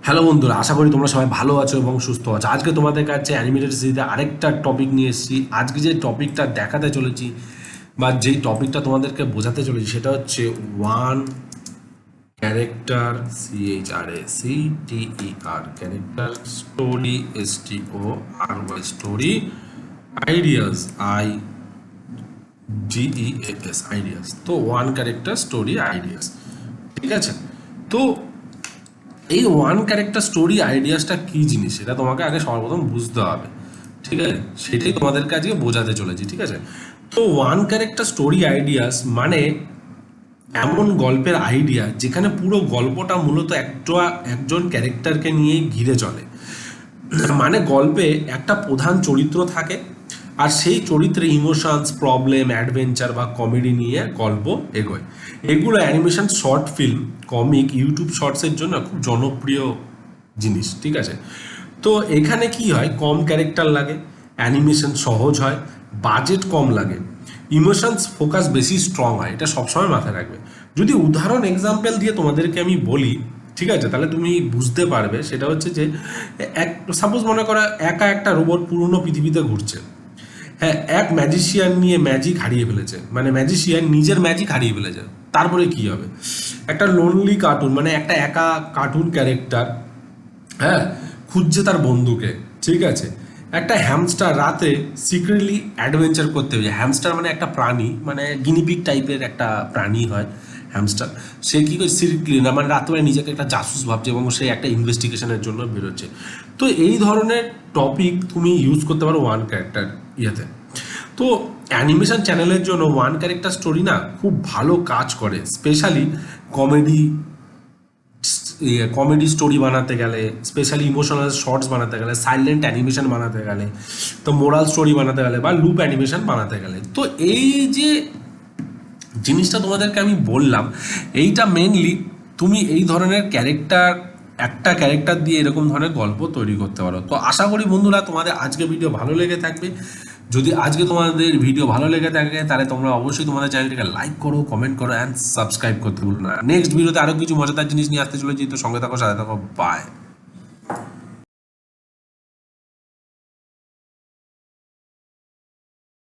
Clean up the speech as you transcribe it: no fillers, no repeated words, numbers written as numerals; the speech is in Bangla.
হ্যালো বন্ধুরা, আশা করি তোমরা সবাই ভালো আছো এবং সুস্থ আছো। আজকে তোমাদের কাছে অ্যানিমেটেড সিরিজে আরেকটা টপিক নিয়ে এসেছি। আজকে যে টপিকটা দেখাতে চলেছি বা যেই টপিকটা তোমাদেরকে বোঝাতে চলেছি সেটা হচ্ছে one character, CHRACTER character, story, STORY story, ideas, IGEAS ideas. তো ওয়ান ক্যারেক্টার স্টোরি আইডিয়াস, ঠিক আছে। তো এই ওয়ান ক্যারেক্টার স্টোরি আইডিয়াসটা কি জিনিস সেটা তোমাকে আগে সর্বপ্রথম বুঝতে হবে, ঠিক আছে। সেটাই তোমাদেরকে আজকে বোঝাতে চলেছি, ঠিক আছে। তো ওয়ান ক্যারেক্টার স্টোরি আইডিয়াস মানে এমন গল্পের আইডিয়া যেখানে পুরো গল্পটা মূলত একজন ক্যারেক্টারকে নিয়েই ঘিরে চলে। মানে গল্পে একটা প্রধান চরিত্র থাকে আর সেই চরিত্রে ইমোশনস, প্রবলেম, অ্যাডভেঞ্চার বা কমেডি নিয়ে গল্প এগোয়। এগুলো animation, short film, comic, YouTube শর্টসের জন্য খুব জনপ্রিয় জিনিস, ঠিক আছে। তো এখানে কি হয়, কম ক্যারেক্টার লাগে, অ্যানিমেশন সহজ হয়, বাজেট কম লাগে, ইমোশনস ফোকাস বেশি স্ট্রং হয়। এটা সবসময় মাথায় রাখবে। যদি উদাহরণ এক্সাম্পল দিয়ে তোমাদেরকে আমি বলি, ঠিক আছে, তাহলে তুমি বুঝতে পারবে। সেটা হচ্ছে যে এক সাপোজ মনে করো একা একটা রোবট পুরনো পৃথিবীতে ঘুরছে। হ্যাঁ, এক ম্যাজিশিয়ান নিয়ে ম্যাজিক হারিয়ে ফেলেছে, মানে ম্যাজিশিয়ান নিজের ম্যাজিক হারিয়ে ফেলেছে। তারপরে কি হবে? একটা লোনলি কার্টুন, মানে একটা একা কার্টুন ক্যারেক্টার, হ্যাঁ, খুঁজছে তার বন্ধুকে, ঠিক আছে। একটা হ্যামস্টার রাতে সিক্রেটলি অ্যাডভেঞ্চার করতে হবে। হ্যামস্টার মানে একটা প্রাণী, মানে গিনিপিগ টাইপের একটা প্রাণী হয় হ্যামস্টার। সে কী করে সিক্রেটলি না, মানে রাত্রে নিজেকে একটা জাসুস ভাবছে এবং সে একটা ইনভেস্টিগেশনের জন্য বেরোচ্ছে। তো এই ধরনের টপিক তুমি ইউজ করতে পারো ওয়ান ক্যারেক্টার ইয়েতে। তো অ্যানিমেশন চ্যানেলের জন্য ওয়ান ক্যারেক্টার স্টোরি না খুব ভালো কাজ করে, স্পেশালি কমেডি কমেডি স্টোরি বানাতে গেলে, স্পেশালি ইমোশনাল শর্টস বানাতে গেলে, সাইলেন্ট অ্যানিমেশন বানাতে গেলে, তো মোরাল স্টোরি বানাতে গেলে বা লুপ অ্যানিমেশন বানাতে গেলে। তো এই যে জিনিসটা তোমাদেরকে আমি বললাম, এইটা মেনলি তুমি এই ধরনের ক্যারেক্টার, একটা ক্যারেক্টার দিয়ে এরকম ধরনের গল্প তৈরি করতে পারো। তো আশা করি বন্ধুরা তোমাদের আজকে ভিডিও ভালো লেগে থাকবে। যদি আজকে তোমাদের ভিডিও ভালো লেগে থাকে তাহলে তোমরা অবশ্যই তোমাদের চ্যানেলটিকে লাইক করো, কমেন্ট করো অ্যান্ড সাবস্ক্রাইব করতে ভুলো না। নেক্সট ভিডিওতে আরও কিছু মজাদার জিনিস নিয়ে আসতে চলেছি। তো সঙ্গে থাকো, সাথে থাকো, বাই।